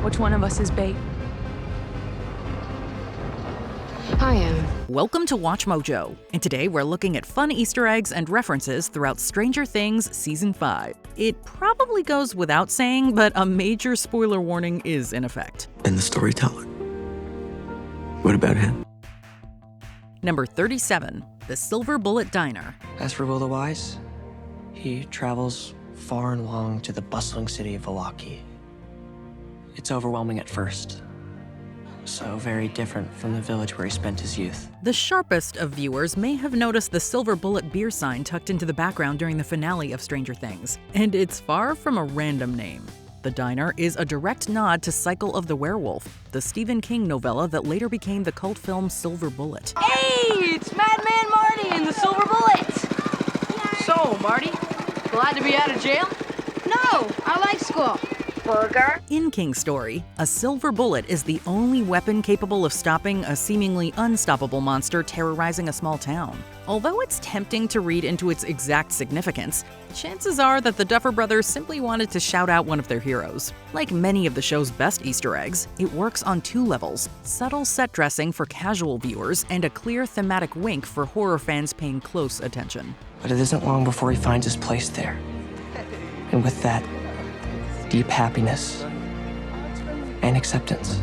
which one of us is bait. I am. Welcome to Watch Mojo, and today we're looking at fun Easter eggs and references throughout Stranger Things Season 5. It probably goes without saying, but a major spoiler warning is in effect. And the storyteller. What about him? Number 37, the Silver Bullet Diner. As for Will the Wise, he travels far and long to the bustling city of Milwaukee. It's overwhelming at first. So very different from the village where he spent his youth. The sharpest of viewers may have noticed the Silver Bullet beer sign tucked into the background during the finale of Stranger Things. And it's far from a random name. The diner is a direct nod to Cycle of the Werewolf, the Stephen King novella that later became the cult film Silver Bullet. Hey, it's Madman Marty and the Silver Bullet. So, Marty, glad to be out of jail? No, I like school. Burger? In King's story, a silver bullet is the only weapon capable of stopping a seemingly unstoppable monster terrorizing a small town. Although it's tempting to read into its exact significance, chances are that the Duffer brothers simply wanted to shout out one of their heroes. Like many of the show's best Easter eggs, it works on two levels: subtle set dressing for casual viewers and a clear thematic wink for horror fans paying close attention. But it isn't long before he finds his place there. And with that, deep happiness and acceptance.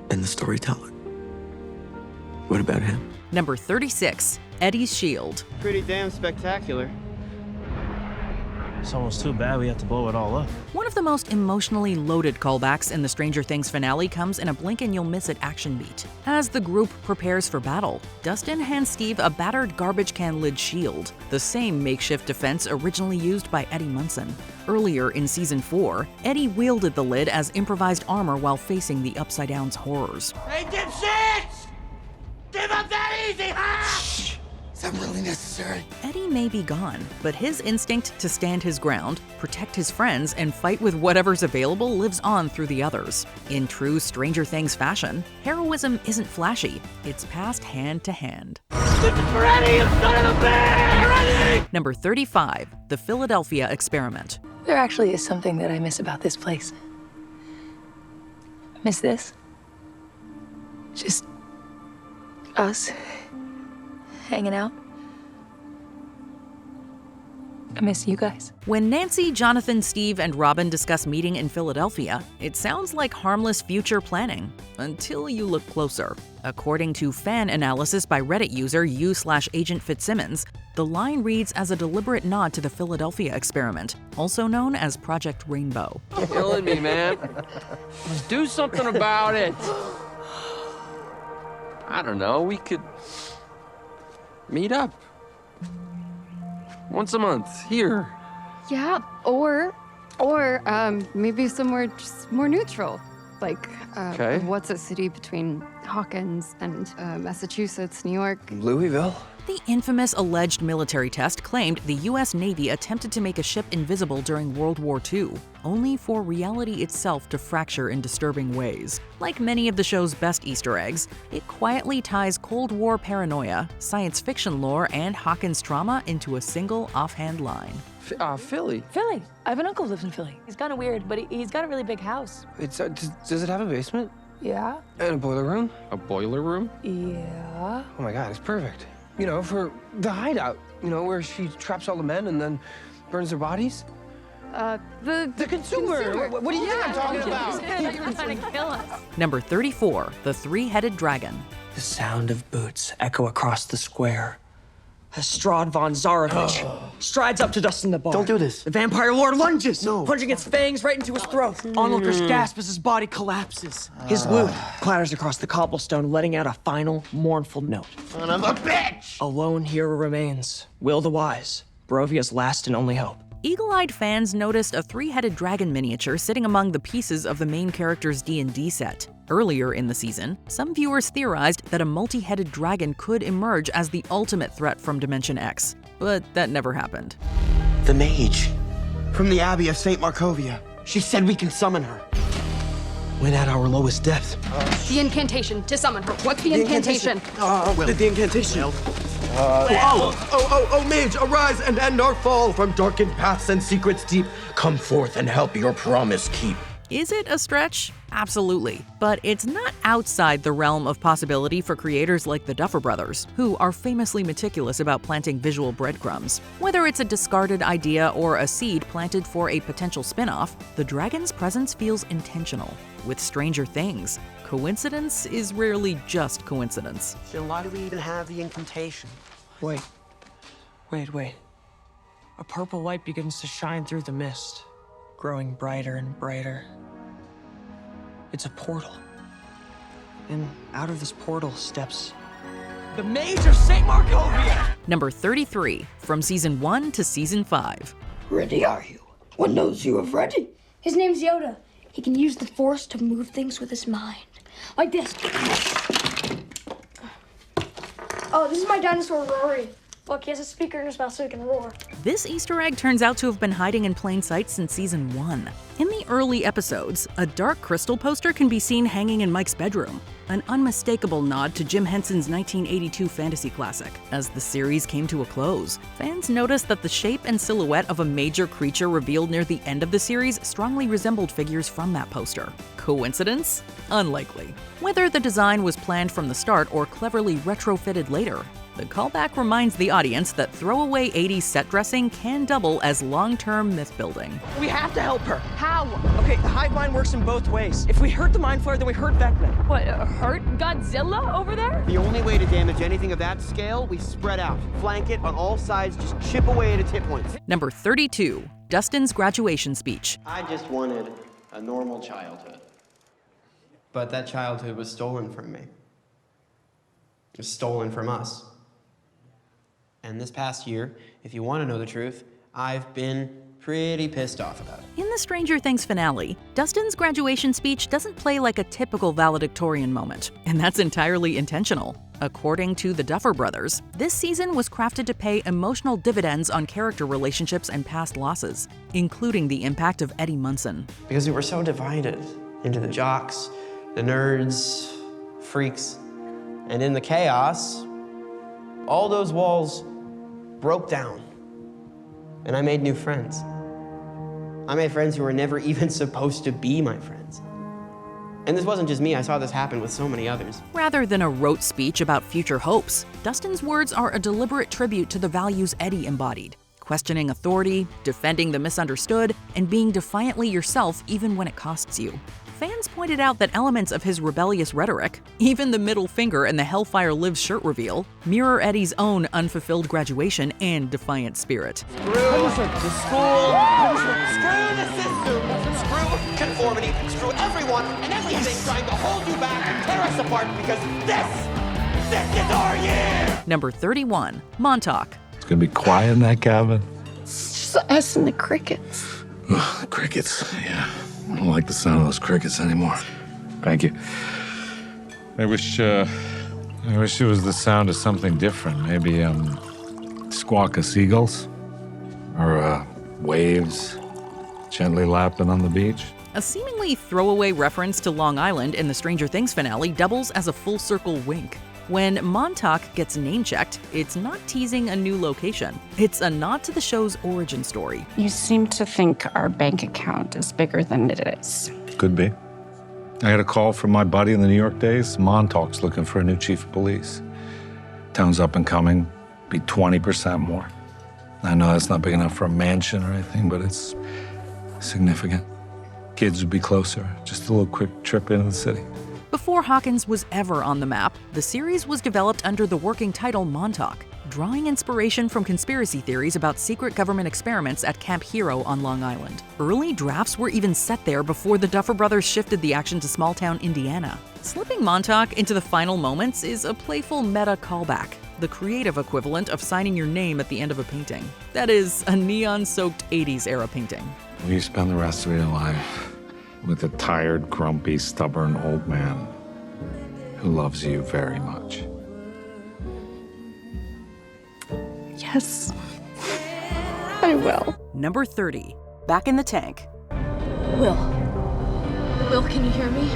And the storyteller. What about him? Number 36, Eddie's Shield. Pretty damn spectacular. It's almost too bad we have to blow it all up. One of the most emotionally loaded callbacks in the Stranger Things finale comes in a blink-and-you'll-miss-it action beat. As the group prepares for battle, Dustin hands Steve a battered garbage can lid shield, the same makeshift defense originally used by Eddie Munson. Earlier in Season 4, Eddie wielded the lid as improvised armor while facing the Upside Down's horrors. Hey, dipshits! Give up that easy, huh? Shh! Is that really necessary? Eddie may be gone, but his instinct to stand his ground, protect his friends, and fight with whatever's available lives on through the others. In true Stranger Things fashion, heroism isn't flashy, it's passed hand to hand. This is for Eddie, you son of a bitch! Number 35, the Philadelphia Experiment. There actually is something that I miss about this place. I miss this. Just us hanging out. I miss you guys. When Nancy, Jonathan, Steve, and Robin discuss meeting in Philadelphia, it sounds like harmless future planning, until you look closer. According to fan analysis by Reddit user u/Agent Fitzsimmons, the line reads as a deliberate nod to the Philadelphia experiment, also known as Project Rainbow. You're killing me, man. Let's do something about it. I don't know, we could meet up. Once a month, here. Yeah, or maybe somewhere just more neutral. Like, Okay. what's a city between Hawkins and Massachusetts, New York? Louisville? The infamous alleged military test claimed the U.S. Navy attempted to make a ship invisible during World War II, only for reality itself to fracture in disturbing ways. Like many of the show's best Easter eggs, it quietly ties Cold War paranoia, science fiction lore, and Hawkins trauma into a single offhand line. Philly. Philly. I have an uncle who lives in Philly. He's kind of weird, but he's got a really big house. It's, does it have a basement? Yeah? And a boiler room? A boiler room? Yeah. Oh my God, it's perfect. You know, for the hideout, you know, where she traps all the men and then burns their bodies. The consumer. What do you think I'm talking about? I thought you were trying to kill us. Number 34, the Three-Headed Dragon. The sound of boots echo across the square. As Strahd von Zarovich strides up to Dustin the bar. Don't do this. The vampire lord lunges, No. plunging its fangs right into his throat. Onlookers gasp as his body collapses. His lute clatters across the cobblestone, letting out a final, mournful note. Son of a bitch! A lone hero remains, Will the Wise, Barovia's last and only hope. Eagle-eyed fans noticed a three-headed dragon miniature sitting among the pieces of the main character's D&D set. Earlier in the season, some viewers theorized that a multi-headed dragon could emerge as the ultimate threat from Dimension X, but that never happened. The mage. From the Abbey of St. Markovia. She said we can summon her. When at our lowest depth. incantation to summon her. What's the incantation? The incantation. Oh, mage, arise and end our fall from darkened paths and secrets deep. Come forth and help your promise keep. Is it a stretch? Absolutely. But it's not outside the realm of possibility for creators like the Duffer brothers, who are famously meticulous about planting visual breadcrumbs. Whether it's a discarded idea or a seed planted for a potential spin-off, the dragon's presence feels intentional. With Stranger Things, coincidence is rarely just coincidence. Then why do we even have the incantation? Wait. A purple light begins to shine through the mist, growing brighter and brighter. It's a portal. And out of this portal steps the Mage of St. Markovia! Number 33, from Season 1 to Season 5. Ready are you? One knows you have ready. His name's Yoda. He can use the Force to move things with his mind. Like this. Oh, this is my dinosaur, Rory. Look, he has a speaker in his mouth so he can roar. This Easter egg turns out to have been hiding in plain sight since Season 1. In the early episodes, a dark crystal poster can be seen hanging in Mike's bedroom, an unmistakable nod to Jim Henson's 1982 fantasy classic. As the series came to a close, fans noticed that the shape and silhouette of a major creature revealed near the end of the series strongly resembled figures from that poster. Coincidence? Unlikely. Whether the design was planned from the start or cleverly retrofitted later, the callback reminds the audience that throwaway 80s set dressing can double as long-term myth building. We have to help her. How? Okay, the hive mind works in both ways. If we hurt the mind flare, then we hurt Vecna. What, hurt Godzilla over there? The only way to damage anything of that scale, we spread out. Flank it on all sides, just chip away at its hit points. Number 32, Dustin's graduation speech. I just wanted a normal childhood. But that childhood was stolen from me. It was stolen from us. And this past year, if you want to know the truth, I've been pretty pissed off about it. In the Stranger Things finale, Dustin's graduation speech doesn't play like a typical valedictorian moment, and that's entirely intentional. According to the Duffer brothers, this season was crafted to pay emotional dividends on character relationships and past losses, including the impact of Eddie Munson. Because we were so divided into the jocks, the nerds, freaks, and in the chaos, all those walls broke down, and I made new friends. I made friends who were never even supposed to be my friends. And this wasn't just me, I saw this happen with so many others. Rather than a rote speech about future hopes, Dustin's words are a deliberate tribute to the values Eddie embodied: questioning authority, defending the misunderstood, and being defiantly yourself even when it costs you. Fans pointed out that elements of his rebellious rhetoric, even the middle finger and the Hellfire Lives shirt reveal, mirror Eddie's own unfulfilled graduation and defiant spirit. Screw the school, screw the system, screw conformity, screw everyone and everything trying to hold you back and tear us apart because this is our year! Number 31, Montauk. It's gonna be quiet in that cabin. It's just us and the crickets. Ugh, the crickets, yeah. I don't like the sound of those crickets anymore. Thank you. I wish it was the sound of something different. Maybe squawk of seagulls, or waves gently lapping on the beach. A seemingly throwaway reference to Long Island in the Stranger Things finale doubles as a full circle wink. When Montauk gets name-checked, it's not teasing a new location. It's a nod to the show's origin story. You seem to think our bank account is bigger than it is. Could be. I had a call from my buddy in the New York days. Montauk's looking for a new chief of police. Town's up and coming, be 20% more. I know that's not big enough for a mansion or anything, but it's significant. Kids would be closer, just a little quick trip into the city. Before Hawkins was ever on the map, the series was developed under the working title Montauk, drawing inspiration from conspiracy theories about secret government experiments at Camp Hero on Long Island. Early drafts were even set there before the Duffer brothers shifted the action to small-town Indiana. Slipping Montauk into the final moments is a playful meta callback, the creative equivalent of signing your name at the end of a painting. That is, a neon-soaked 80s-era painting. Will you spend the rest of your life with a tired, grumpy, stubborn old man who loves you very much? Yes, I will. Number 30, Back in the Tank. Will, can you hear me?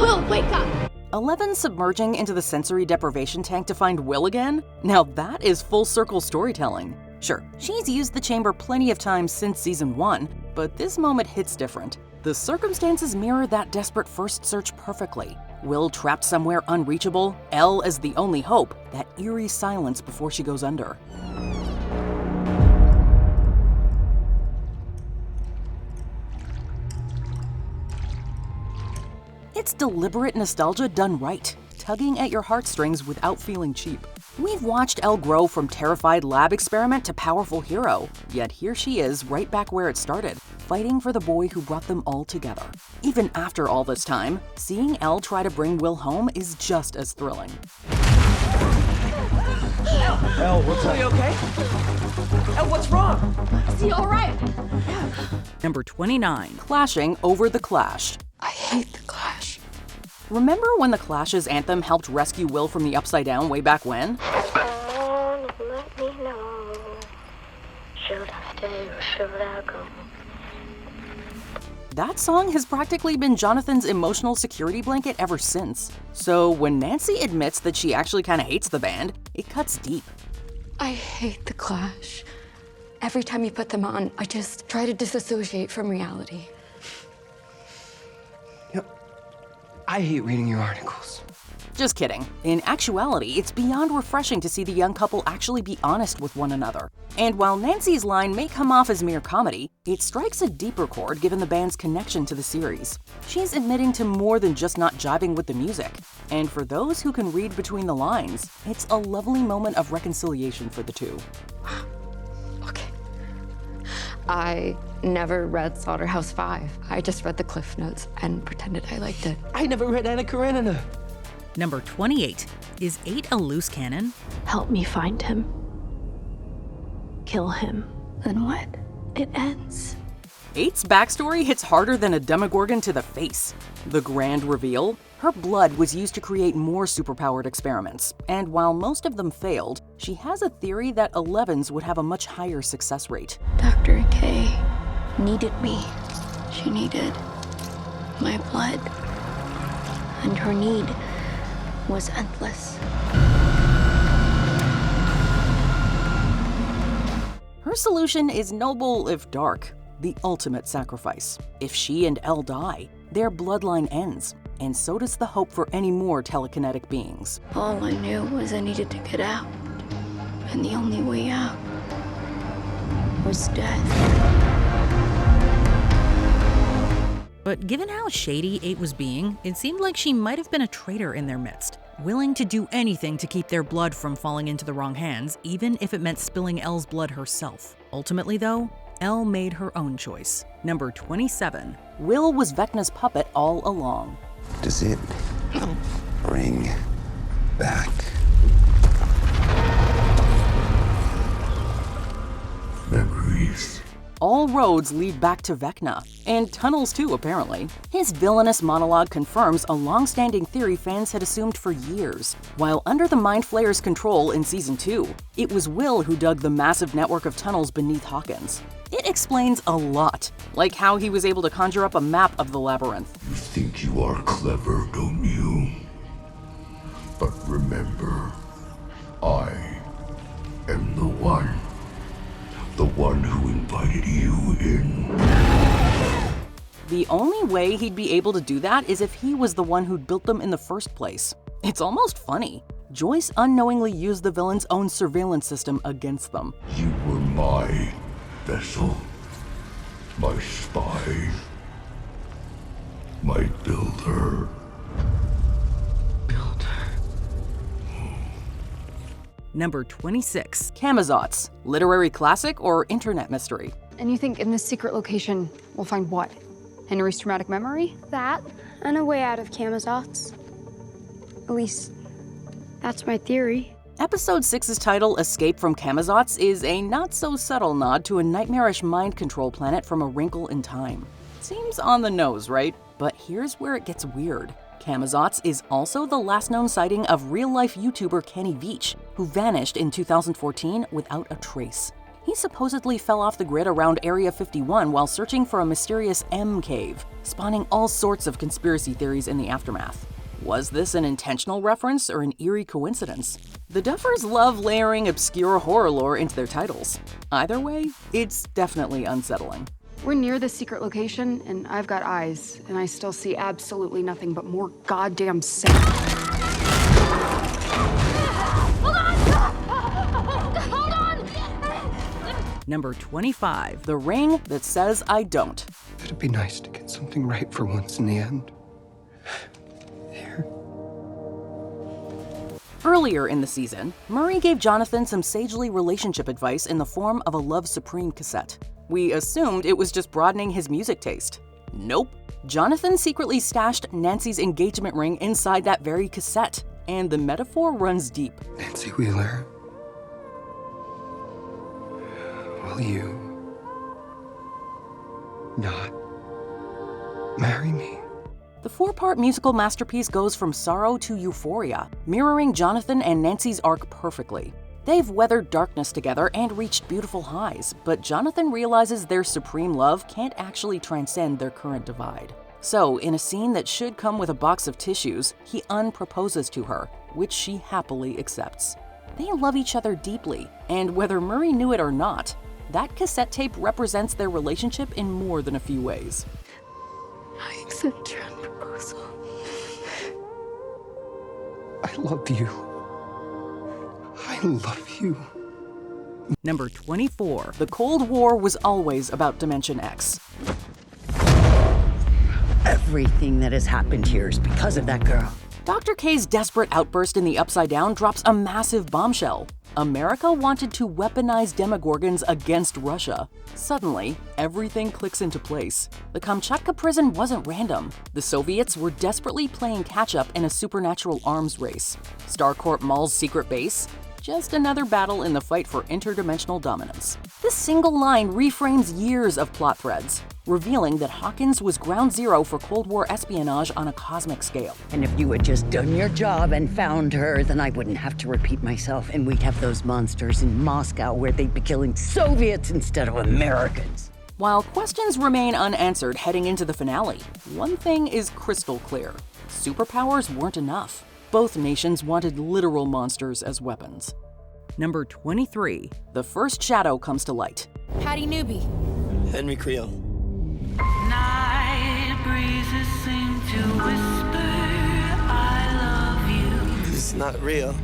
Will, wake up! Eleven submerging into the sensory deprivation tank to find Will again? Now that is full circle storytelling. Sure, she's used the chamber plenty of times since season 1, but this moment hits different. The circumstances mirror that desperate first search perfectly. Will trapped somewhere unreachable, Elle as the only hope, that eerie silence before she goes under. It's deliberate nostalgia done right, tugging at your heartstrings without feeling cheap. We've watched Elle grow from terrified lab experiment to powerful hero, yet here she is right back where it started, fighting for the boy who brought them all together. Even after all this time, seeing Elle try to bring Will home is just as thrilling. Elle, what's up? Are you okay? Elle, what's wrong? Is he all right? Number 29, clashing over the Clash. I hate the Clash. Remember when the Clash's anthem helped rescue Will from the Upside Down way back when? Let me know. Should I stay or should I go? That song has practically been Jonathan's emotional security blanket ever since. So when Nancy admits that she actually kinda hates the band, it cuts deep. I hate the Clash. Every time you put them on, I just try to disassociate from reality. I hate reading your articles. Just kidding. In actuality, it's beyond refreshing to see the young couple actually be honest with one another. And while Nancy's line may come off as mere comedy, it strikes a deeper chord given the band's connection to the series. She's admitting to more than just not jiving with the music. And for those who can read between the lines, it's a lovely moment of reconciliation for the two. Okay. I never read Slaughterhouse 5. I just read the Cliff Notes and pretended I liked it. I never read Anna Karenina. Number 28. Is 8 a loose cannon? Help me find him. Kill him. Then what? It ends. 8's backstory hits harder than a Demogorgon to the face. The grand reveal? Her blood was used to create more superpowered experiments, and while most of them failed, she has a theory that 11's would have a much higher success rate. Dr. K needed me. She needed my blood. And her need was endless. Her solution is noble if dark, the ultimate sacrifice. If she and Elle die, their bloodline ends, and so does the hope for any more telekinetic beings. All I knew was I needed to get out. And the only way out was death. But given how shady 8 was being, it seemed like she might have been a traitor in their midst, willing to do anything to keep their blood from falling into the wrong hands, even if it meant spilling Elle's blood herself. Ultimately though, Elle made her own choice. Number 27. Will was Vecna's puppet all along. Does it bring back memories? All roads lead back to Vecna, and tunnels too, apparently. His villainous monologue confirms a long-standing theory fans had assumed for years. While under the Mind Flayer's control in Season 2, it was Will who dug the massive network of tunnels beneath Hawkins. It explains a lot, like how he was able to conjure up a map of the labyrinth. You think you are clever, don't you? But remember, I am the one who invited you in. The only way he'd be able to do that is if he was the one who'd built them in the first place. It's almost funny. Joyce unknowingly used the villain's own surveillance system against them. You were my vessel, my spy, my builder. Number 26. Camazotz. Literary classic or internet mystery? And you think in this secret location, we'll find what? Henry's traumatic memory? That, and a way out of Camazotz. At least, that's my theory. Episode 6's title, Escape from Camazotz, is a not-so-subtle nod to a nightmarish mind control planet from A Wrinkle in Time. Seems on the nose, right? But here's where it gets weird. Camazotz is also the last known sighting of real-life YouTuber Kenny Veach, who vanished in 2014 without a trace. He supposedly fell off the grid around Area 51 while searching for a mysterious M cave, spawning all sorts of conspiracy theories in the aftermath. Was this an intentional reference or an eerie coincidence? The Duffers love layering obscure horror lore into their titles. Either way, it's definitely unsettling. We're near the secret location, and I've got eyes, and I still see absolutely nothing but more goddamn sound. Hold on! Number 25, The Ring That Says I Don't. It'd be nice to get something right for once in the end. Earlier in the season, Murray gave Jonathan some sagely relationship advice in the form of a Love Supreme cassette. We assumed it was just broadening his music taste. Nope. Jonathan secretly stashed Nancy's engagement ring inside that very cassette, and the metaphor runs deep. Nancy Wheeler, will you not marry me? The 4-part musical masterpiece goes from sorrow to euphoria, mirroring Jonathan and Nancy's arc perfectly. They've weathered darkness together and reached beautiful highs, but Jonathan realizes their supreme love can't actually transcend their current divide. So, in a scene that should come with a box of tissues, he unproposes to her, which she happily accepts. They love each other deeply, and whether Murray knew it or not, that cassette tape represents their relationship in more than a few ways. I accept your unproposal. I love you. I love you. Number 24. The Cold War was always about Dimension X. Everything that has happened here is because of that girl. Dr. K's desperate outburst in the Upside Down drops a massive bombshell. America wanted to weaponize Demogorgons against Russia. Suddenly, everything clicks into place. The Kamchatka prison wasn't random. The Soviets were desperately playing catch-up in a supernatural arms race. Starcourt Mall's secret base? Just another battle in the fight for interdimensional dominance. This single line reframes years of plot threads, revealing that Hawkins was ground zero for Cold War espionage on a cosmic scale. And if you had just done your job and found her, then I wouldn't have to repeat myself, and we'd have those monsters in Moscow where they'd be killing Soviets instead of Americans. While questions remain unanswered heading into the finale, one thing is crystal clear. Superpowers weren't enough. Both nations wanted literal monsters as weapons. Number 23. The First Shadow Comes to Light. Patty Newby. Henry Creel. Night breezes seem to whisper, I love you. It's not real.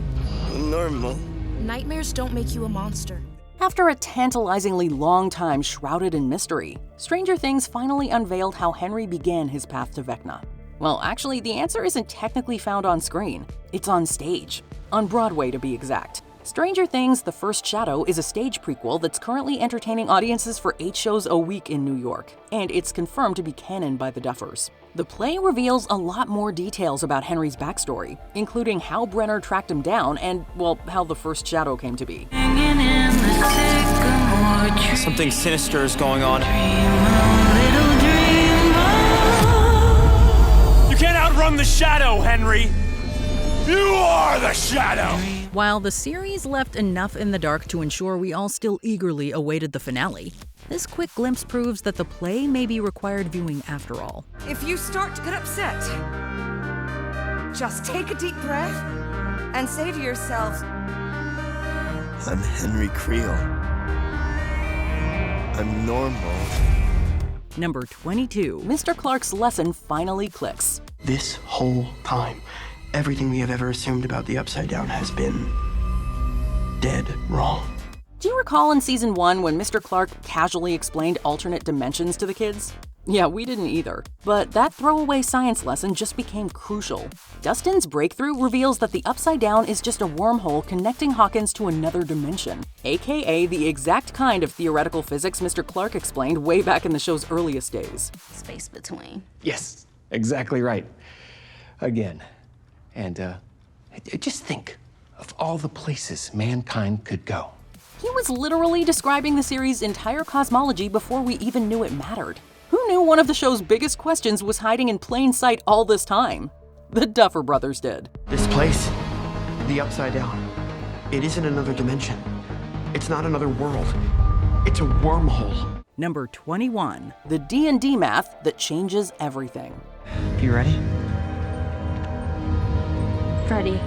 Normal. Nightmares don't make you a monster. After a tantalizingly long time shrouded in mystery, Stranger Things finally unveiled how Henry began his path to Vecna. Well, actually, the answer isn't technically found on screen. It's on stage. On Broadway, to be exact. Stranger Things: The First Shadow is a stage prequel that's currently entertaining audiences for 8 shows a week in New York, and it's confirmed to be canon by the Duffers. The play reveals a lot more details about Henry's backstory, including how Brenner tracked him down and, well, how the First Shadow came to be. Something sinister is going on. You can't outrun the shadow, Henry! You are the shadow! While the series left enough in the dark to ensure we all still eagerly awaited the finale, this quick glimpse proves that the play may be required viewing after all. If you start to get upset, just take a deep breath and say to yourselves, I'm Henry Creel. I'm normal. Number 22. Mr. Clarke's lesson finally clicks. This whole time, everything we have ever assumed about the Upside Down has been dead wrong. Do you recall in Season 1 when Mr. Clarke casually explained alternate dimensions to the kids? Yeah, we didn't either. But that throwaway science lesson just became crucial. Dustin's breakthrough reveals that the Upside Down is just a wormhole connecting Hawkins to another dimension, aka the exact kind of theoretical physics Mr. Clarke explained way back in the show's earliest days. Space between. Yes, exactly right. Again. And just think of all the places mankind could go. He was literally describing the series' entire cosmology before we even knew it mattered. Who knew one of the show's biggest questions was hiding in plain sight all this time? The Duffer brothers did. This place, the Upside Down, it isn't another dimension. It's not another world. It's a wormhole. Number 21. The D&D math that changes everything. You ready? Freddy.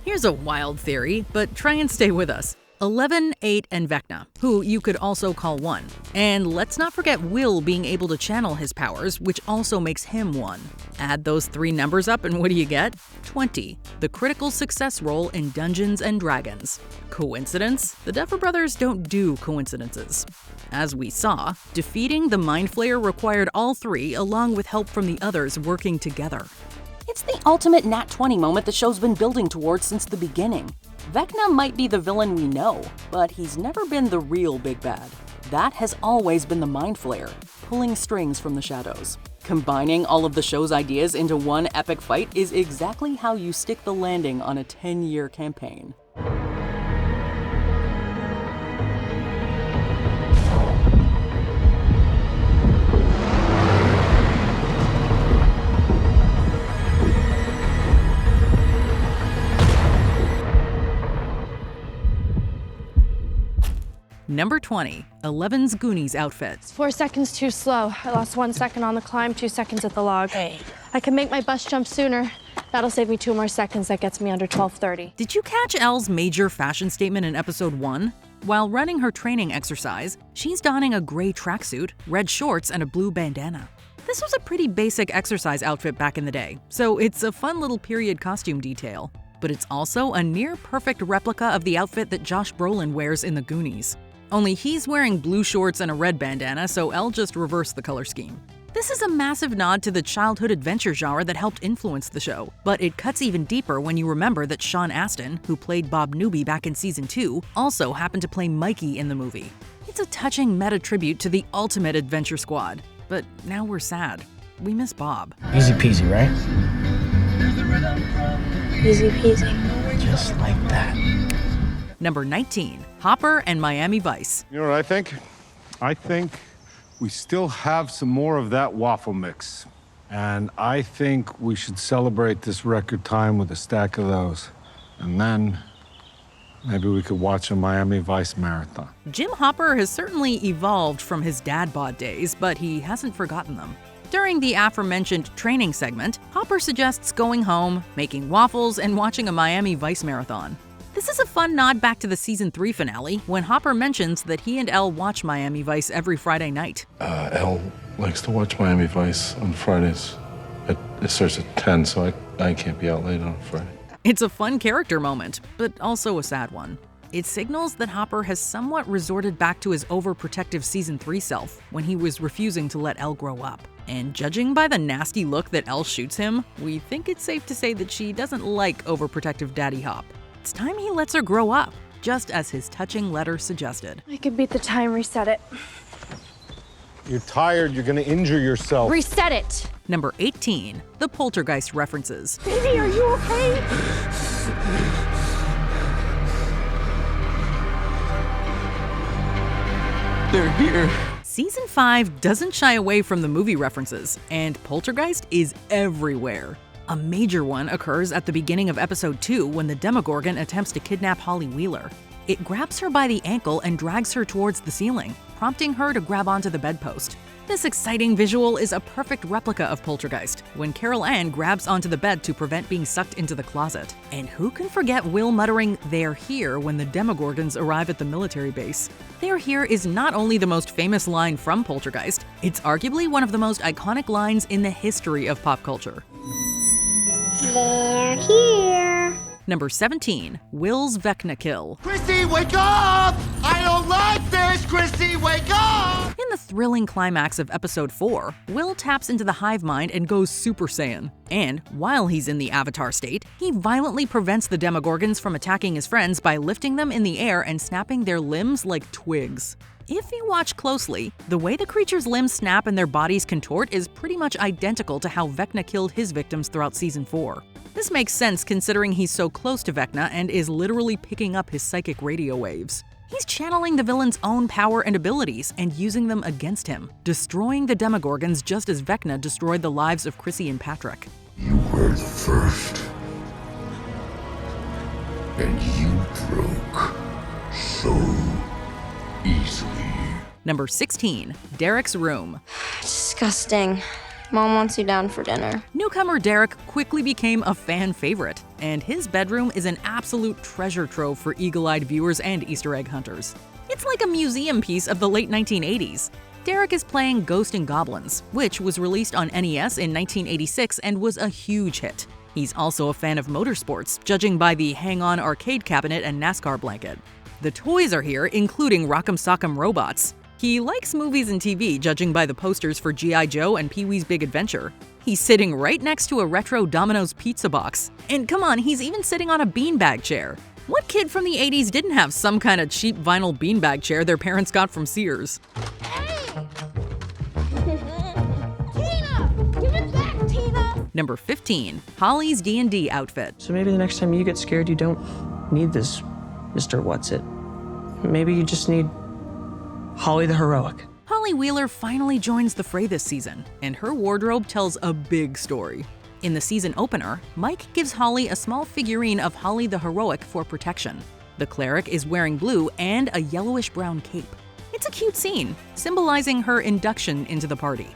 Here's a wild theory, but try and stay with us. 11, 8, and Vecna, who you could also call 1. And let's not forget Will being able to channel his powers, which also makes him 1. Add those 3 numbers up and what do you get? 20, the critical success roll in Dungeons & Dragons. Coincidence? The Duffer brothers don't do coincidences. As we saw, defeating the Mind Flayer required all 3 along with help from the others working together. It's the ultimate Nat 20 moment the show's been building towards since the beginning. Vecna might be the villain we know, but he's never been the real big bad. That has always been the Mind Flayer, pulling strings from the shadows. Combining all of the show's ideas into one epic fight is exactly how you stick the landing on a 10-year campaign. Number 20, 11's Goonies outfit. It's 4 seconds too slow. I lost 1 second on the climb, 2 seconds at the log. Hey. I can make my bus jump sooner. That'll save me 2 more seconds. That gets me under 12:30. Did you catch Elle's major fashion statement in episode 1? While running her training exercise, she's donning a gray tracksuit, red shorts, and a blue bandana. This was a pretty basic exercise outfit back in the day, so it's a fun little period costume detail. But it's also a near-perfect replica of the outfit that Josh Brolin wears in the Goonies. Only he's wearing blue shorts and a red bandana, so Elle just reversed the color scheme. This is a massive nod to the childhood adventure genre that helped influence the show, but it cuts even deeper when you remember that Sean Astin, who played Bob Newby back in season 2, also happened to play Mikey in the movie. It's a touching meta-tribute to the ultimate adventure squad, but now we're sad. We miss Bob. Easy peasy, right? Easy peasy. Just like that. Number 19, Hopper and Miami Vice. You know what I think? I think we still have some more of that waffle mix. And I think we should celebrate this record time with a stack of those. And then maybe we could watch a Miami Vice marathon. Jim Hopper has certainly evolved from his dad bod days, but he hasn't forgotten them. During the aforementioned training segment, Hopper suggests going home, making waffles, and watching a Miami Vice marathon. This is a fun nod back to the season 3 finale, when Hopper mentions that he and Elle watch Miami Vice every Friday night. Elle likes to watch Miami Vice on Fridays. It starts at 10, so I can't be out late on Friday. It's a fun character moment, but also a sad one. It signals that Hopper has somewhat resorted back to his overprotective season 3 self when he was refusing to let Elle grow up. And judging by the nasty look that Elle shoots him, we think it's safe to say that she doesn't like overprotective Daddy Hop. It's time he lets her grow up, just as his touching letter suggested. I could beat the time, reset it. You're tired, you're gonna injure yourself. Reset it! Number 18, the Poltergeist references. Baby, are you okay? They're here. Season 5 doesn't shy away from the movie references, and Poltergeist is everywhere. A major one occurs at the beginning of episode 2 when the Demogorgon attempts to kidnap Holly Wheeler. It grabs her by the ankle and drags her towards the ceiling, prompting her to grab onto the bedpost. This exciting visual is a perfect replica of Poltergeist, when Carol Ann grabs onto the bed to prevent being sucked into the closet. And who can forget Will muttering, "They're here," when the Demogorgons arrive at the military base. "They're here" is not only the most famous line from Poltergeist, it's arguably one of the most iconic lines in the history of pop culture. They're here. Number 17, Will's Vecna kill. Chrissy, wake up! I don't like this! Chrissy, wake up! In the thrilling climax of episode 4, Will taps into the hive mind and goes Super Saiyan. And while he's in the Avatar state, he violently prevents the Demogorgons from attacking his friends by lifting them in the air and snapping their limbs like twigs. If you watch closely, the way the creature's limbs snap and their bodies contort is pretty much identical to how Vecna killed his victims throughout season 4. This makes sense considering he's so close to Vecna and is literally picking up his psychic radio waves. He's channeling the villain's own power and abilities and using them against him, destroying the Demogorgons just as Vecna destroyed the lives of Chrissy and Patrick. You were the first. And you broke so easily. Number 16. Derek's room. Disgusting. Mom wants you down for dinner. Newcomer Derek quickly became a fan favorite, and his bedroom is an absolute treasure trove for eagle-eyed viewers and Easter egg hunters. It's like a museum piece of the late 1980s. Derek is playing Ghost and Goblins, which was released on NES in 1986 and was a huge hit. He's also a fan of motorsports, judging by the hang-on arcade cabinet and NASCAR blanket. The toys are here, including Rock'em Sock'em robots. He likes movies and TV, judging by the posters for G.I. Joe and Pee-wee's Big Adventure. He's sitting right next to a retro Domino's pizza box. And come on, he's even sitting on a beanbag chair. What kid from the 80s didn't have some kind of cheap vinyl beanbag chair their parents got from Sears? Tina! Give it back, Tina! Number 15. Holly's D&D outfit. So maybe the next time you get scared, you don't need this Mr. What's-It. Maybe you just need Holly the Heroic. Holly Wheeler finally joins the fray this season, and her wardrobe tells a big story. In the season opener, Mike gives Holly a small figurine of Holly the Heroic for protection. The cleric is wearing blue and a yellowish-brown cape. It's a cute scene, symbolizing her induction into the party.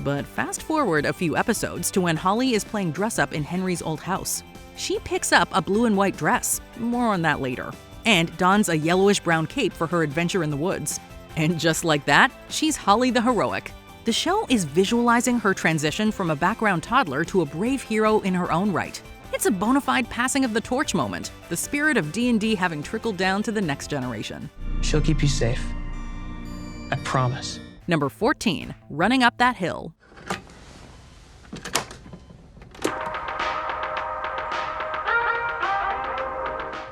But fast forward a few episodes to when Holly is playing dress-up in Henry's old house. She picks up a blue and white dress, more on that later, and dons a yellowish-brown cape for her adventure in the woods. And just like that, she's Holly the Heroic. The show is visualizing her transition from a background toddler to a brave hero in her own right. It's a bona fide passing of the torch moment, the spirit of D&D having trickled down to the next generation. She'll keep you safe. I promise. Number 14. Running Up That Hill.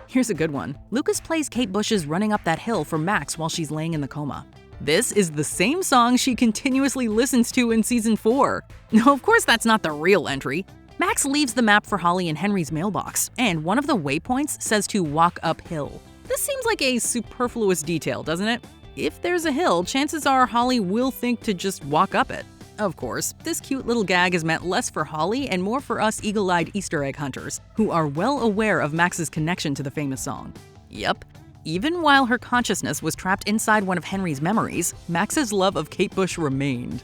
Here's a good one. Lucas plays Kate Bush's Running Up That Hill for Max while she's laying in the coma. This is the same song she continuously listens to in Season 4. No, of course that's not the real entry. Max leaves the map for Holly in Henry's mailbox, and one of the waypoints says to walk uphill. This seems like a superfluous detail, doesn't it? If there's a hill, chances are Holly will think to just walk up it. Of course, this cute little gag is meant less for Holly and more for us eagle-eyed Easter egg hunters, who are well aware of Max's connection to the famous song. Yep. Even while her consciousness was trapped inside one of Henry's memories, Max's love of Kate Bush remained.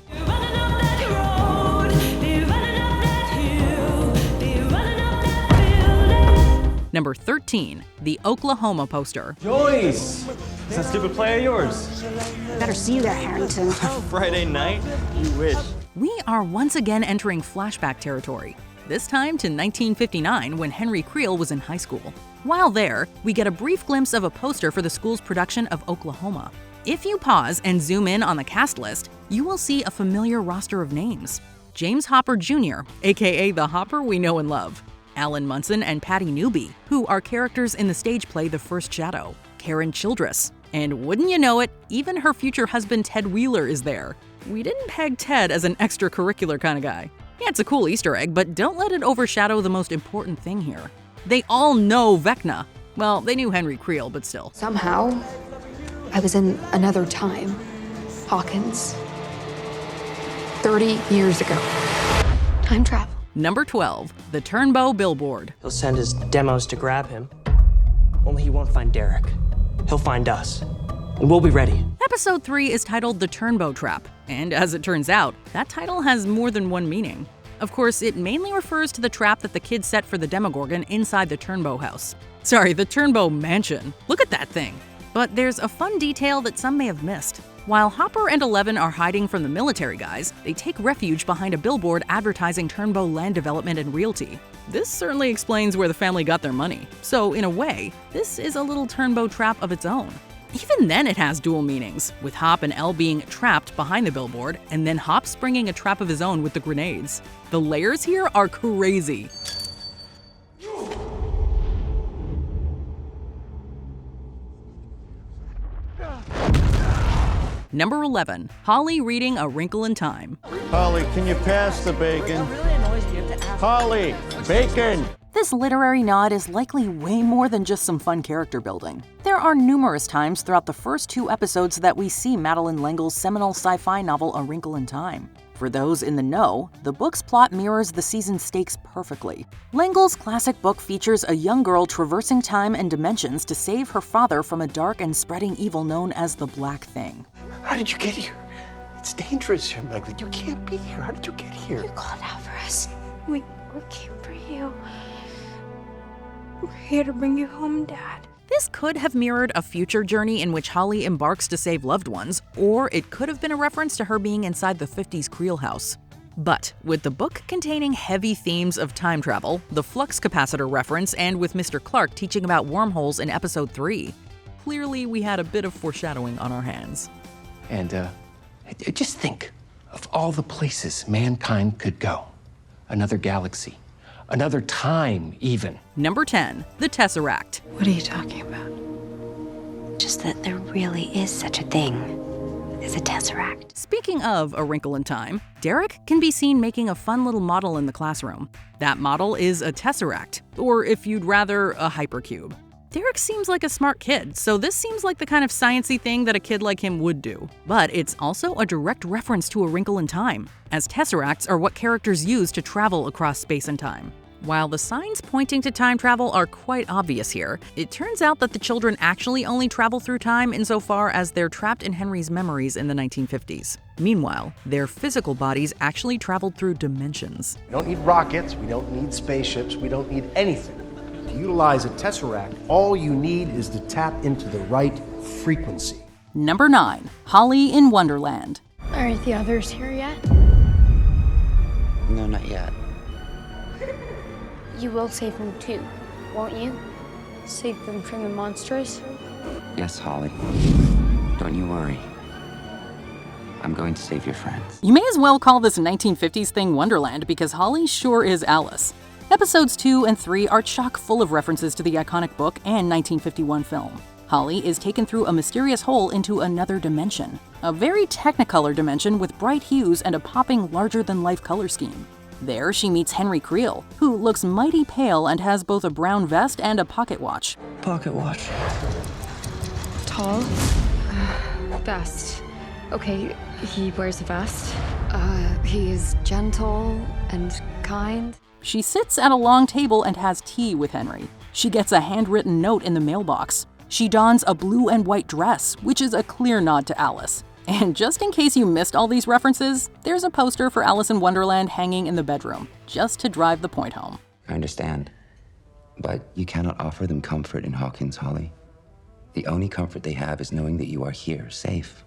Number 13. The Oklahoma poster. Joyce! Is that stupid play of yours? Better see you there, Harrington. Friday night? You wish. We are once again entering flashback territory, this time to 1959 when Henry Creel was in high school. While there, we get a brief glimpse of a poster for the school's production of Oklahoma. If you pause and zoom in on the cast list, you will see a familiar roster of names. James Hopper Jr., aka the Hopper we know and love. Alan Munson and Patty Newby, who are characters in the stage play The First Shadow. Karen Childress. And wouldn't you know it, even her future husband Ted Wheeler is there. We didn't peg Ted as an extracurricular kind of guy. Yeah, it's a cool Easter egg, but don't let it overshadow the most important thing here. They all know Vecna. Well, they knew Henry Creel, but still. Somehow, I was in another time. Hawkins. 30 years ago. Time travel. Number 12. The Turnbow billboard. He'll send his demos to grab him. Only he won't find Derek. He'll find us. And we'll be ready. Episode 3 is titled The Turnbow Trap, and as it turns out, that title has more than one meaning. Of course, it mainly refers to the trap that the kids set for the Demogorgon inside the Turnbow house. Sorry, the Turnbow mansion. Look at that thing. But there's a fun detail that some may have missed. While Hopper and Eleven are hiding from the military guys, they take refuge behind a billboard advertising Turnbow land development and realty. This certainly explains where the family got their money. So, in a way, this is a little Turnbow trap of its own. Even then it has dual meanings, with Hop and Elle being trapped behind the billboard, and then Hop springing a trap of his own with the grenades. The layers here are crazy. Number 11. Holly reading A Wrinkle in Time. Holly, can you pass the bacon? Holly, bacon! This literary nod is likely way more than just some fun character building. There are numerous times throughout the first 2 episodes that we see Madeleine L'Engle's seminal sci-fi novel A Wrinkle in Time. For those in the know, the book's plot mirrors the season's stakes perfectly. L'Engle's classic book features a young girl traversing time and dimensions to save her father from a dark and spreading evil known as the Black Thing. How did you get here? It's dangerous here, Meg. You can't be here. How did you get here? You called out for us. We came for you. We're here to bring you home, Dad. This could have mirrored a future journey in which Holly embarks to save loved ones, or it could have been a reference to her being inside the 50s Creel house. But with the book containing heavy themes of time travel, the flux capacitor reference, and with Mr. Clarke teaching about wormholes in episode 3, clearly we had a bit of foreshadowing on our hands. And just think of all the places mankind could go. Another galaxy, another time even. Number 10, the tesseract. What are you talking about? Just that there really is such a thing as a tesseract. Speaking of A Wrinkle in Time, Derek can be seen making a fun little model in the classroom. That model is a tesseract, or if you'd rather, a hypercube. Derek seems like a smart kid, so this seems like the kind of sciencey thing that a kid like him would do. But it's also a direct reference to A Wrinkle in Time, as tesseracts are what characters use to travel across space and time. While the signs pointing to time travel are quite obvious here, it turns out that the children actually only travel through time insofar as they're trapped in Henry's memories in the 1950s. Meanwhile, their physical bodies actually traveled through dimensions. We don't need rockets, we don't need spaceships, we don't need anything. To utilize a tesseract, all you need is to tap into the right frequency. Number 9, Holly in Wonderland. Aren't the others here yet? No, not yet. You will save them too, won't you? Save them from the monsters? Yes, Holly. Don't you worry. I'm going to save your friends. You may as well call this 1950s thing Wonderland because Holly sure is Alice. Episodes 2 and 3 are chock full of references to the iconic book and 1951 film. Holly is taken through a mysterious hole into another dimension. A very technicolor dimension with bright hues and a popping larger-than-life color scheme. There, she meets Henry Creel, who looks mighty pale and has both a brown vest and a pocket watch. Pocket watch. Tall. Vest. Okay, he wears a vest. He is gentle and kind. She sits at a long table and has tea with Henry. She gets a handwritten note in the mailbox. She dons a blue and white dress, which is a clear nod to Alice. And just in case you missed all these references, there's a poster for Alice in Wonderland hanging in the bedroom, just to drive the point home. I understand. But you cannot offer them comfort in Hawkins, Holly. The only comfort they have is knowing that you are here, safe,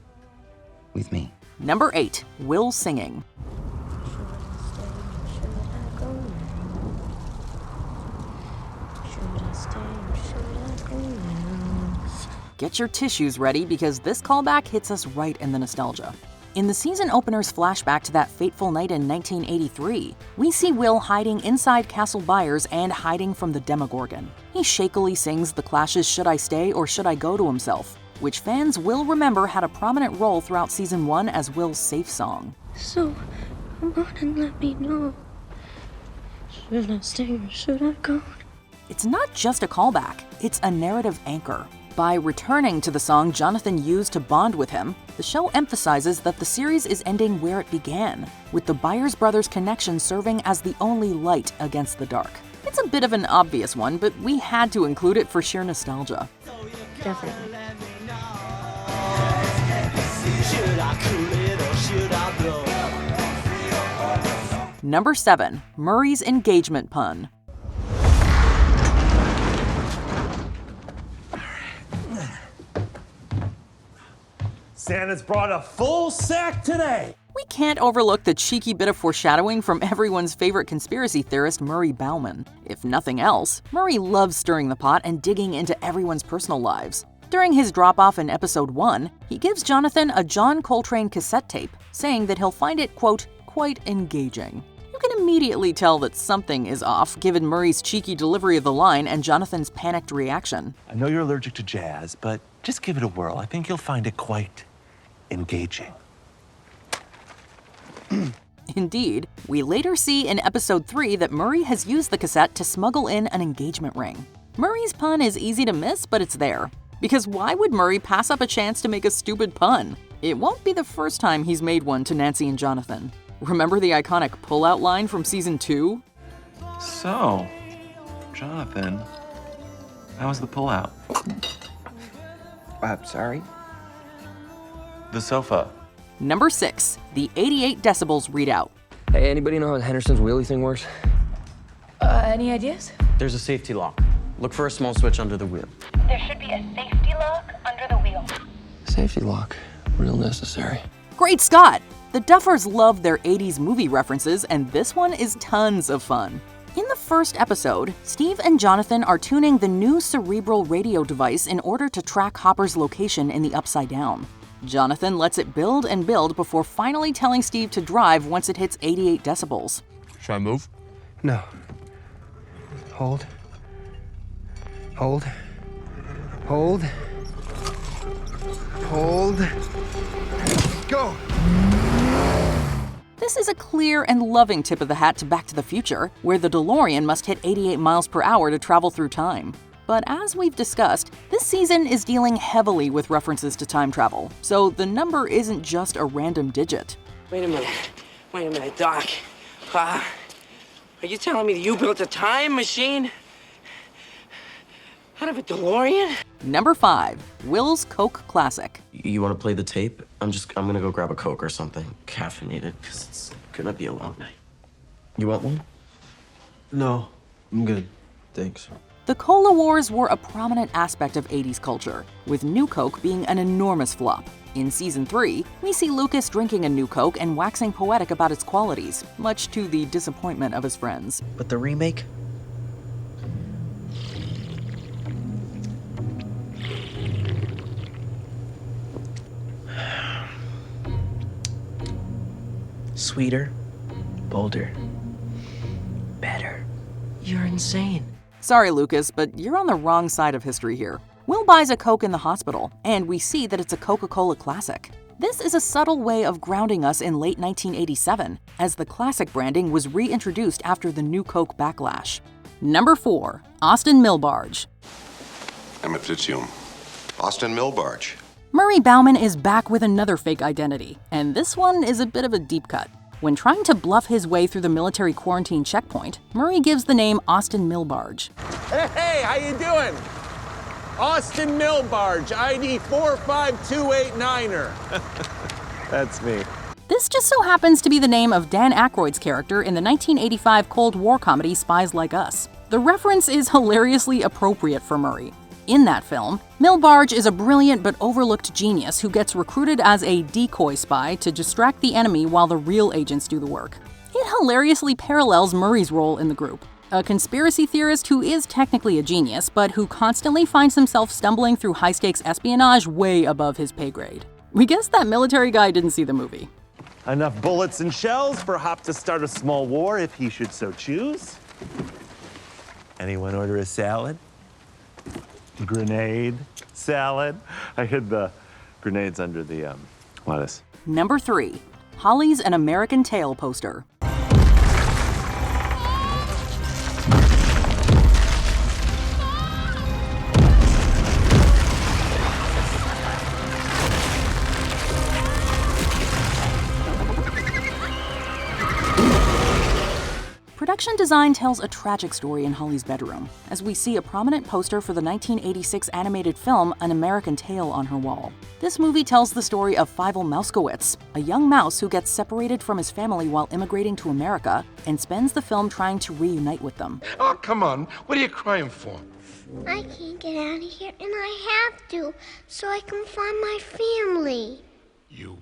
with me. Number 8, Will singing. Get your tissues ready because this callback hits us right in the nostalgia. In the season opener's flashback to that fateful night in 1983, we see Will hiding inside Castle Byers and hiding from the Demogorgon. He shakily sings the Clash's Should I Stay or Should I Go to himself, which fans will remember had a prominent role throughout season 1 as Will's safe song. So, come on and let me know. Should I stay or should I go? It's not just a callback, it's a narrative anchor. By returning to the song Jonathan used to bond with him, the show emphasizes that the series is ending where it began, with the Byers brothers' connection serving as the only light against the dark. It's a bit of an obvious one, but we had to include it for sheer nostalgia. Definitely. Number 7, Murray's engagement pun. Santa's brought a full sack today. We can't overlook the cheeky bit of foreshadowing from everyone's favorite conspiracy theorist, Murray Bauman. If nothing else, Murray loves stirring the pot and digging into everyone's personal lives. During his drop-off in episode 1, he gives Jonathan a John Coltrane cassette tape, saying that he'll find it, quote, quite engaging. You can immediately tell that something is off, given Murray's cheeky delivery of the line and Jonathan's panicked reaction. I know you're allergic to jazz, but just give it a whirl. I think you'll find it quite engaging. Indeed, we later see in episode 3 that Murray has used the cassette to smuggle in an engagement ring. Murray's pun is easy to miss, but it's there. Because why would Murray pass up a chance to make a stupid pun? It won't be the first time he's made one to Nancy and Jonathan. Remember the iconic pull-out line from season 2? So, Jonathan, how was the pullout? Sorry? The sofa. Number 6, the 88 decibels readout. Hey, anybody know how Henderson's wheelie thing works? Any ideas? There's a safety lock. Look for a small switch under the wheel. There should be a safety lock under the wheel. Safety lock. Real necessary. Great Scott! The Duffers love their 80s movie references, and this one is tons of fun. In the first episode, Steve and Jonathan are tuning the new cerebral radio device in order to track Hopper's location in the Upside Down. Jonathan lets it build and build before finally telling Steve to drive once it hits 88 decibels. Should I move? No. Hold. Hold. Hold. Hold. Go! This is a clear and loving tip of the hat to Back to the Future, where the DeLorean must hit 88 miles per hour to travel through time. But as we've discussed, this season is dealing heavily with references to time travel, so the number isn't just a random digit. Wait a minute, Doc. Are you telling me that you built a time machine out of a DeLorean? Number 5, Will's Coke Classic. You want to play the tape? I'm gonna go grab a Coke or something caffeinated, because it's gonna be a long night. You want one? No, I'm good. Thanks. The Cola Wars were a prominent aspect of 80s culture, with New Coke being an enormous flop. In Season 3, we see Lucas drinking a New Coke and waxing poetic about its qualities, much to the disappointment of his friends. But the remake? Sweeter, bolder, better. You're insane. Sorry, Lucas, but you're on the wrong side of history here. Will buys a Coke in the hospital, and we see that it's a Coca-Cola Classic. This is a subtle way of grounding us in late 1987, as the classic branding was reintroduced after the New Coke backlash. Number 4, Austin Milbarge. Emetitium. Austin Milbarge. Murray Bauman is back with another fake identity, and this one is a bit of a deep cut. When trying to bluff his way through the military quarantine checkpoint, Murray gives the name Austin Milbarge. Hey, how you doing? Austin Milbarge, ID 45289er. That's me. This just so happens to be the name of Dan Aykroyd's character in the 1985 Cold War comedy Spies Like Us. The reference is hilariously appropriate for Murray. In that film, Milbarge is a brilliant but overlooked genius who gets recruited as a decoy spy to distract the enemy while the real agents do the work. It hilariously parallels Murray's role in the group, a conspiracy theorist who is technically a genius, but who constantly finds himself stumbling through high-stakes espionage way above his pay grade. We guess that military guy didn't see the movie. Enough bullets and shells for Hop to start a small war if he should so choose. Anyone order a salad? Grenade salad. I hid the grenades under the lettuce. Number 3, Holly's An American Tail poster. Production design tells a tragic story in Holly's bedroom, as we see a prominent poster for the 1986 animated film An American Tail on her wall. This movie tells the story of Fievel Mouskowitz, a young mouse who gets separated from his family while immigrating to America and spends the film trying to reunite with them. Oh, come on. What are you crying for? I can't get out of here, and I have to, so I can find my family. You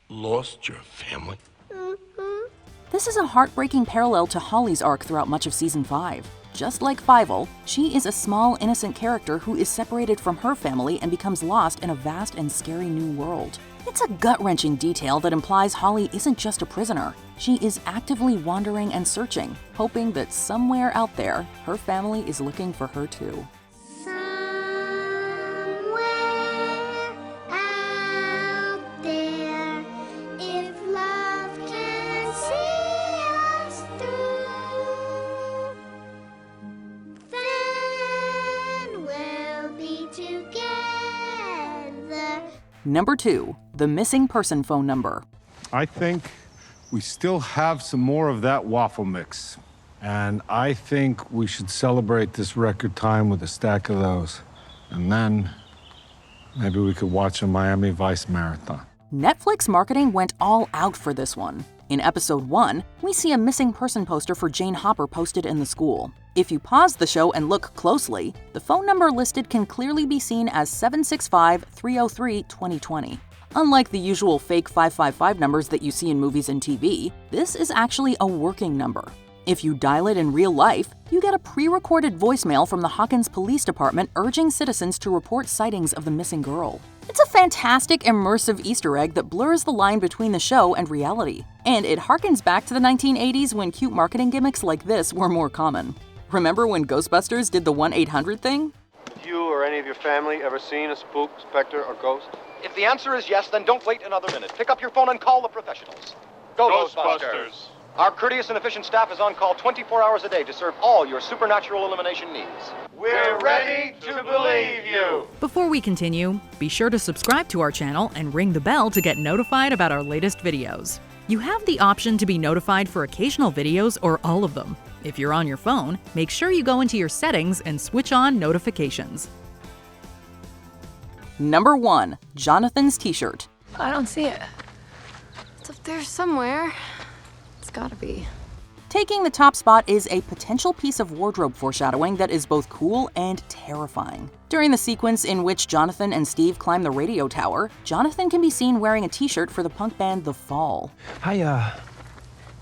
lost your family? Mm-hmm. This is a heartbreaking parallel to Holly's arc throughout much of Season 5. Just like Fievel, she is a small, innocent character who is separated from her family and becomes lost in a vast and scary new world. It's a gut-wrenching detail that implies Holly isn't just a prisoner. She is actively wandering and searching, hoping that somewhere out there, her family is looking for her too. Number 2, the missing person phone number. I think we still have some more of that waffle mix. And I think we should celebrate this record time with a stack of those. And then Maybe we could watch a Miami Vice marathon. Netflix marketing went all out for this one. In episode 1, we see a missing person poster for Jane Hopper posted in the school. If you pause the show and look closely, the phone number listed can clearly be seen as 765-303-2020. Unlike the usual fake 555 numbers that you see in movies and TV, this is actually a working number. If you dial it in real life, you get a pre-recorded voicemail from the Hawkins Police Department urging citizens to report sightings of the missing girl. It's a fantastic, immersive Easter egg that blurs the line between the show and reality. And it harkens back to the 1980s when cute marketing gimmicks like this were more common. Remember when Ghostbusters did the 1-800 thing? Have you or any of your family ever seen a spook, specter, or ghost? If the answer is yes, then don't wait another minute. Pick up your phone and call the professionals. Ghostbusters! Our courteous and efficient staff is on call 24 hours a day to serve all your supernatural elimination needs. We're ready to believe you. Before we continue, be sure to subscribe to our channel and ring the bell to get notified about our latest videos. You have the option to be notified for occasional videos or all of them. If you're on your phone, make sure you go into your settings and switch on notifications. Number 1. Jonathan's t-shirt. I don't see it. It's up there somewhere. It's gotta be. Taking the top spot is a potential piece of wardrobe foreshadowing that is both cool and terrifying. During the sequence in which Jonathan and Steve climb the radio tower, Jonathan can be seen wearing a t-shirt for the punk band The Fall. I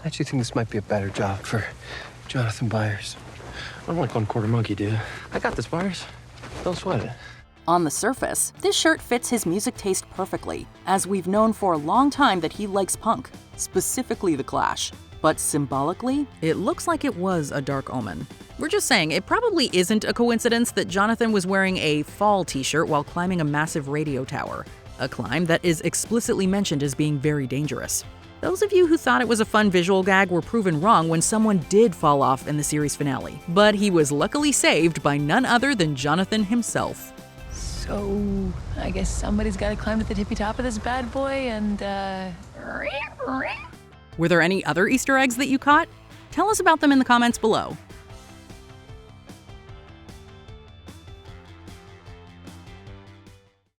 actually think this might be a better job for Jonathan Byers. I'm like 1/4 monkey, dude. I got this, Byers. Don't sweat it. On the surface, this shirt fits his music taste perfectly, as we've known for a long time that he likes punk, specifically The Clash. But symbolically, it looks like it was a dark omen. We're just saying, it probably isn't a coincidence that Jonathan was wearing a Fall t-shirt while climbing a massive radio tower, a climb that is explicitly mentioned as being very dangerous. Those of you who thought it was a fun visual gag were proven wrong when someone did fall off in the series finale, but he was luckily saved by none other than Jonathan himself. So, I guess somebody's got to climb to the tippy top of this bad boy and, Were there any other Easter eggs that you caught? Tell us about them in the comments below.